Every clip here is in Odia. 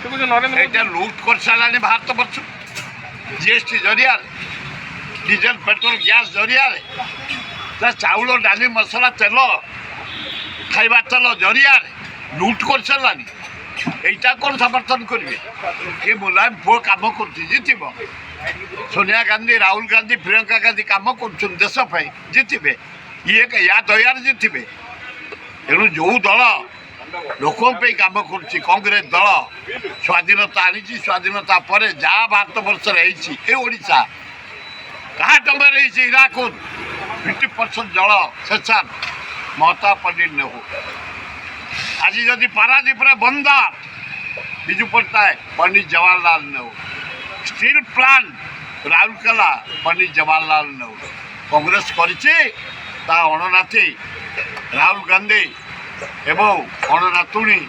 এইটা লুট করে সারানি ভারতবর্ষ জিএসটি জরিয়ারে ডিজেল পেট্ରୋଲ ଗ୍ୟାସ୍ ଜରିଆରେ ତା ଚାଉଳ ଡାଲି ମସଲା ତେଲ ଖାଇବା ତେଲ ଜରିଆରେ ଲୁଟ୍ କରିସାରିଲାନି। এইটা କ'ଣ ସମର୍ଥନ କରିବେ? ଏ ମୁଲାୟମ ପୁଅ କାମ କରୁଛି ଜିତିବ। ସୋନିଆ ଗାନ୍ଧୀ ରାହୁଲ ଗାନ୍ଧୀ ପ୍ରିୟଙ୍କା ଗାନ୍ଧୀ କାମ କରୁଛନ୍ତି ଦେଶ ପାଇଁ ଜିତିବେ। ଇଏ ୟା ଦୟାରେ ଜିତିବେ। ତେଣୁ ଯେଉଁ ଦଳ ଲୋକଙ୍କ ପାଇଁ କାମ କରୁଛି କଂଗ୍ରେସ ଦଳ ସ୍ୱାଧୀନତା ଆଣିଛି ସ୍ୱାଧୀନତା ପରେ ଯାହା ଭାରତବର୍ଷରେ ହେଇଛି ଏ ଓଡ଼ିଶା କାହା ଟଙ୍କାରେ ହେଇଛି ହୀରାକୁଦ 50% ଜଳ ସେସନ୍ ମମତା ପଣ୍ଡିତ ନ ହଉ। ଆଜି ଯଦି ପାରାଦୀପରେ ବନ୍ଦର ବିଜୁ ପଟ୍ଟନାୟକ ପଣ୍ଡିତ ଜବାହରଲାଲ ନେହରୁ ଷ୍ଟିଲ୍ ପ୍ଲାଣ୍ଟ ରାଉରକେଲା ପଣ୍ଡିତ ଜବାହରଲାଲ ନେହରୁ କଂଗ୍ରେସ କରିଛି ତା ଅଣନାତି ରାହୁଲ ଗାନ୍ଧୀ ଏବଂ ଅଣନାତୁଣୀ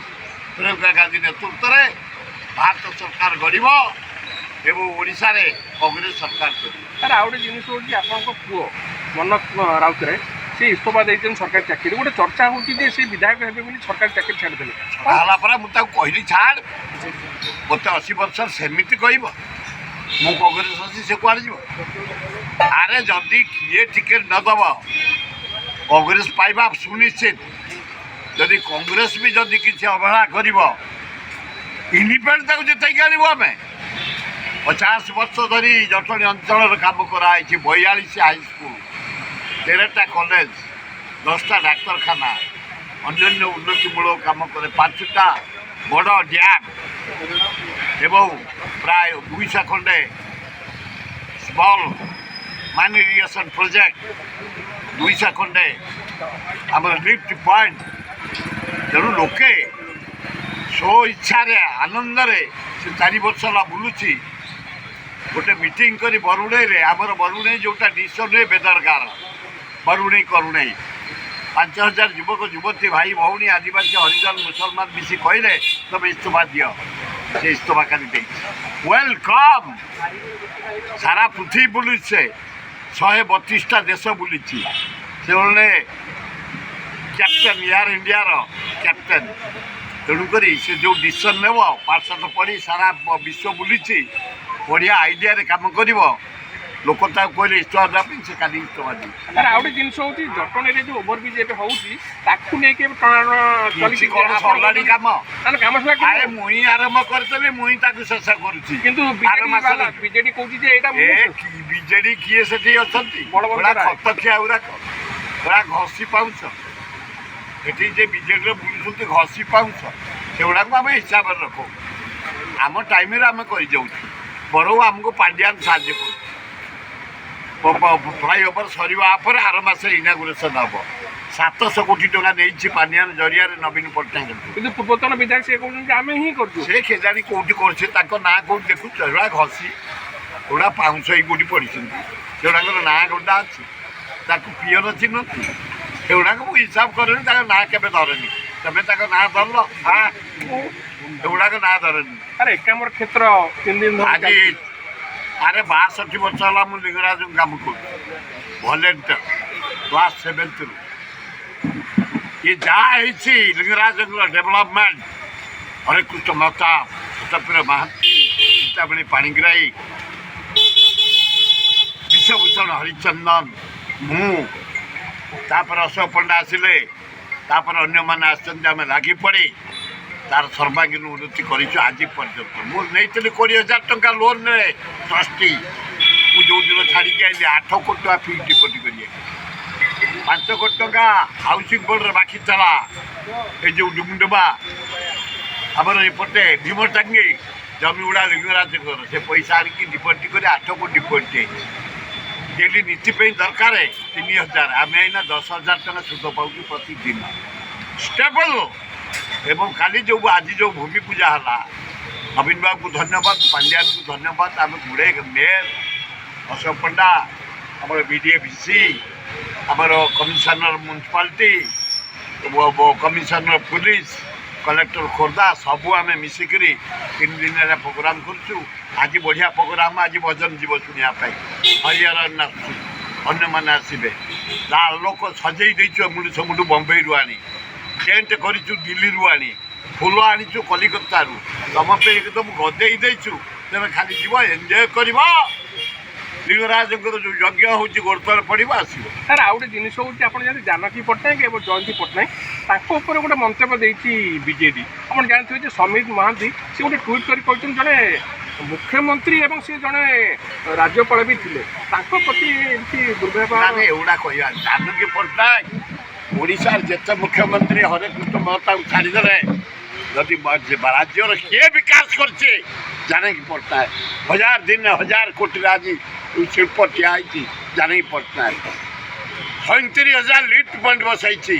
ପ୍ରିୟଙ୍କା ଗାନ୍ଧୀ ନେତୃତ୍ୱରେ ଭାରତ ସରକାର ଗଢ଼ିବ ଏବଂ ଓଡ଼ିଶାରେ କଂଗ୍ରେସ ସରକାର କରିବ। ସାର୍ ଆଉ ଗୋଟେ ଜିନିଷ ହେଉଛି ଆପଣଙ୍କ ପୁଅ ମନୋଜ ରାଉତରାୟ ସେ ଇସ୍ତଫା ଦେଇଛନ୍ତି ସରକାରୀ ଚାକିରି ଗୋଟେ ଚର୍ଚ୍ଚା ହେଉଛି ଯେ ସେ ବିଧାୟକ ହେବେ ବୋଲି ସରକାରୀ ଚାକିରି ଛାଡ଼ିଦେଲେ ହେଲା ପରେ ମୁଁ ତାକୁ କହିଲି ଛାଡ଼ ମୋତେ 80 ବର୍ଷ ସେମିତି କହିବ ମୁଁ କଂଗ୍ରେସ ଅଛି ସେ କୁଆଡ଼େ ଯିବ? ଆରେ ଯଦି କିଏ ଟିକେଟ୍ ନ ଦେବ କଂଗ୍ରେସ ପାଇବା ସୁନିଶ୍ଚିତ। ଯଦି କଂଗ୍ରେସ ବି ଯଦି କିଛି ଅବହେଳା କରିବ ଇଣ୍ଡିପେଣ୍ଡେଣ୍ଟ ତାକୁ ଯେତେକି ଆଣିବୁ ଆମେ। 50 ବର୍ଷ ଧରି ଜଟଣୀ ଅଞ୍ଚଳରେ କାମ କରାହେଇଛି 42 ହାଇସ୍କୁଲ 13ଟା କଲେଜ 10ଟା ଡାକ୍ତରଖାନା ଅନ୍ୟାନ୍ୟ ଉନ୍ନତିମୂଳକ କାମ କରେ 5ଟା ବଡ଼ ଡ୍ୟାମ୍ ଏବଂ ପ୍ରାୟ 200 ଖଣ୍ଡେ ସ୍ମଲ୍ ମାଇନ୍ ଇରିଗେସନ୍ ପ୍ରୋଜେକ୍ଟ 200 ଖଣ୍ଡେ ଆମର ଲିଫ୍ଟ ପଏଣ୍ଟ। ତେଣୁ ଲୋକେ ସ୍ୱ ଇଚ୍ଛାରେ ଆନନ୍ଦରେ ସେ 4 ବର୍ଷ ହେଲା ବୁଲୁଛି। ଗୋଟେ ମିଟିଂ କରି ବରୁଣେଇରେ ଆମର ବରୁଣେଇ ଯେଉଁଟା ଡିସିସନ୍ ହୁଏ ବେଦରଗାର ବରୁଣେଇ କରୁଣେଇ 5000 ଯୁବକ ଯୁବତୀ ଭାଇ ଭଉଣୀ ଆଦିବାସୀ ହରିଜନ ମୁସଲମାନ ମିଶି କହିଲେ ତମେ ଇସ୍ତଫା ଦିଅ। ସେ ଇସ୍ତଫା କାଲି ଦେଇଛି। ୱେଲକମ୍। ସାରା ପୃଥିବୀ ବୁଲୁଛି ସେ 132ଟା ଦେଶ ବୁଲିଛି। ସେ ଜଣେ କ୍ୟାପ୍ଟେନ୍ ଏୟାର ଇଣ୍ଡିଆର କ୍ୟାପ୍ଟେନ୍। ତେଣୁକରି ସେ ଯେଉଁ ଡିସିସନ୍ ନେବ ପାଠଶାଠ ପଢ଼ି ସାରା ବିଶ୍ୱ ବୁଲିଛି ବଢ଼ିଆ ଆଇଡ଼ିଆରେ କାମ କରିବ। ଲୋକ ତାକୁ କହିଲେ ଇସ୍ତଫା ଦେବା ପାଇଁ ସେ କାଲି ଇସ୍ତଫା ଦିଏ। ସାର୍ ଆଉ ଗୋଟେ ଜିନିଷ ହେଉଛି ଜଟଣୀରେ ଯେଉଁ ଓଭରବ୍ରିଜ୍ ଏବେ ହେଉଛି ତାକୁ ନେଇକି କ'ଣ ସରିଲାଣି କାମ? କାମ ଆରେ ମୁଇଁ ଆରମ୍ଭ କରିଦେବି ମୁଇଁ ତାକୁ ଶେଷ କରୁଛି। କିନ୍ତୁ ବିଜେଡି କହୁଛି ଯେ ଏଇଟା ବିଜେଡି କିଏ ସେଠି ଅଛନ୍ତି ଖତଖିଆ ଗୁଡ଼ାକ ପୁରା ଘଷି ପାଉଛ। ଏଠି ଯେ ବିଜେଡ଼ିରେ ବୁଲୁଛନ୍ତି ଘଷି ପାଉଛ ସେଗୁଡ଼ାକୁ ଆମେ ହିସାବରେ ରଖୁ। ଆମ ଟାଇମ୍ରେ ଆମେ କରିଯାଉଛୁ। ବରଂ ଆମକୁ ପାଣ୍ଡିଆନ ସାହାଯ୍ୟ କରୁଛୁ। ଫ୍ଲାଇଓଭର ସରିବା ପରେ ଆର ମାସରେ ଇନାଗୁରେସନ୍ ହେବ। 700 କୋଟି ଟଙ୍କା ନେଇଛି ପାଣ୍ଡିଆନ ଜରିଆରେ ନବୀନ ପଟ୍ଟନାୟକ। କିନ୍ତୁ ପୂର୍ବତନ ବିଧାୟକ ସେ କହୁଛନ୍ତି ଆମେ ହିଁ କରୁଛୁ। ସେ କେଜାଣି କୋଉଠି କରୁছে ତାଙ୍କ ନାଁ କୋଉଠି ଦେଖୁଛୁ? ସେଗୁଡ଼ା ଘଷି ଗୁଡ଼ା ପାଉଁଶ ହେଇ କୋଉଠି ପଡ଼ିଛନ୍ତି ସେଗୁଡ଼ାଙ୍କର ନାଁ ଗୋଟା ଅଛି। ତାକୁ ପିଅର ଚିହ୍ନନ୍ତି ସେଗୁଡ଼ାକ ମୁଁ ହିସାବ କରେନି ତାଙ୍କ ନାଁ କେବେ ଧରେନି। ତମେ ତାଙ୍କ ନାଁ ଧରିଲ ସେଗୁଡ଼ାକ ନାଁ ଧରେନି। ଆରେ ଏକାମ୍ର କ୍ଷେତ୍ର 3 ଦିନ ଆଜି ଆରେ 62 ବର୍ଷ ହେଲା ମୁଁ ଲିଙ୍ଗରାଜଙ୍କୁ କାମ କରୁଛି ଭଲେଣ୍ଟିୟର କ୍ଲାସ୍ 7ରୁ। ଇଏ ଯାହା ହେଇଛି ଲିଙ୍ଗରାଜଙ୍କର ଡେଭଲପମେଣ୍ଟ ହରେକୃଷ୍ଣ ମହତାବ ସତ୍ୟପ୍ରିୟ ମହାନ୍ତି ଚିନ୍ତାମଣି ପାଣିଗ୍ରାହୀ ବିଶ୍ୱଭୂଷଣ ହରିଚନ୍ଦନ ମୁଁ ତାପରେ ଅଶୋକ ପଣ୍ଡା ଆସିଲେ ତାପରେ ଅନ୍ୟମାନେ ଆସିଛନ୍ତି। ଆମେ ଲାଗି ପଡ଼ି ତାର ସର୍ବାଙ୍ଗୀନ ଉନ୍ନତି କରିଛୁ ଆଜି ପର୍ଯ୍ୟନ୍ତ। ମୁଁ ନେଇଥିଲି 20,000 ଟଙ୍କା ଲୋନ୍ରେ ଟ୍ରଷ୍ଟି। ମୁଁ ଯେଉଁଦିନ ଛାଡ଼ିକି ଆଇଲି 8 କୋଟି ଟଙ୍କା ଫିକ୍ସ ଡିପୋଜିଟ୍ କରିବାକୁ 5 କୋଟି ଟଙ୍କା ହାଉସିଂ ବୋର୍ଡ଼ରେ ବାକି ଥିଲା। ଏ ଯେଉଁ ଡୁମଡୁମା ଆମର ଏପଟେ ଭୀମଟାଙ୍ଗି ଜମିଗୁଡ଼ା ଲିଙ୍ଗରାଜଙ୍କର ସେ ପଇସା ଆଣିକି ଡିପୋଜିଟ୍ କରି 8 କୋଟି ଡିପୋଜିଟ୍ ହେଇଛି। ଡେଲି ନୀତି ପାଇଁ ଦରକାର 3,000 ଆମେ ଏଇନା 10,000 ଟଙ୍କା ସୁଧ ପାଉଛୁ ପ୍ରତିଦିନ ଷ୍ଟେବଲ୍। ଏବଂ କାଲି ଯେଉଁ ଆଜି ଯେଉଁ ଭୂମି ପୂଜା ହେଲା ନବୀନ ବାବୁଙ୍କୁ ଧନ୍ୟବାଦ ପାଣ୍ଡିଆନଙ୍କୁ ଧନ୍ୟବାଦ। ଆମେ ଗୁଡ଼େ ମେୟର ଅଶୋକ ପଣ୍ଡା ଆମର BDA-BC ଆମର commissioner municipality commissioner police collector Khordha ସବୁ ଆମେ ମିଶିକରି 3 ଦିନର ପ୍ରୋଗ୍ରାମ୍ କରୁଛୁ। ଆଜି ବଢ଼ିଆ ପ୍ରୋଗ୍ରାମ୍। ଆଜି ଭଜନ ଯିବ ଶୁଣିବା ପାଇଁ ହରିହର ଆସୁଛୁ ଅନ୍ୟମାନେ ଆସିବେ। ଲାଲ ଲୋକ ସଜେଇ ଦେଇଛୁ ଏମୁଠୁ ସେମୁଠୁ ବମ୍ବେରୁ ଆଣି ଟେଣ୍ଟ କରିଛୁ ଦିଲ୍ଲୀରୁ ଆଣି ଫୁଲ ଆଣିଛୁ କଲିକତାରୁ ସମସ୍ତେ ଏକଦମ ଗଦେଇ ଦେଇଛୁ ତେବେ ଖାଲି ଯିବ ଏନ୍ଜୟ କରିବ ଲିଙ୍ଗରାଜଙ୍କର ଯେଉଁ ଯଜ୍ଞ ହେଉଛି ଗୋଡ଼ତଳେ ପଡ଼ିବ ଆସିବ। ସାର୍ ଆଉ ଗୋଟେ ଜିନିଷ ହେଉଛି ଆପଣ ଯଦି ଜାନକୀ ପଟ୍ଟନାୟକ ଏବଂ ଜୟନ୍ତୀ ପଟ୍ଟନାୟକ ତାଙ୍କ ଉପରେ ଗୋଟେ ମନ୍ତବ୍ୟ ଦେଇଛି ବିଜେଡି। ଆପଣ ଜାଣିଥିବେ ଯେ ସମୀର ମହାନ୍ତି ସେ ଗୋଟେ ଟ୍ୱିଟ୍ କରି କହିଛନ୍ତି ଜଣେ ମୁଖ୍ୟମନ୍ତ୍ରୀ ଏବଂ ସେ ଜଣେ ରାଜ୍ୟପାଳ ବି ଥିଲେ ତାଙ୍କ ପ୍ରତି ଏମିତି ଦୁର୍ବ୍ୟବହାର। ଆମେ ଏଗୁଡ଼ା କହିବା ଜାନକୀ ପଟ୍ଟନାୟକ ଓଡ଼ିଶାର ଯେତେ ମୁଖ୍ୟମନ୍ତ୍ରୀ ହରେକୃଷ୍ଣ ମହତାକୁ ଛାଡ଼ିଦେଲେ ଯଦି ରାଜ୍ୟର କିଏ ବିକାଶ କରିছে ଜାନକୀ ପଟ୍ଟନାୟକ 1000 ଦିନ 1000 କୋଟିରେ ଆଜି ଶିଳ୍ପ ଠିଆ ହେଇଛି ଜାନକୀ ପଟ୍ଟନାୟକ 37,000 ଲିଫ୍ଟ ପଏଣ୍ଟ ବସାଇଛି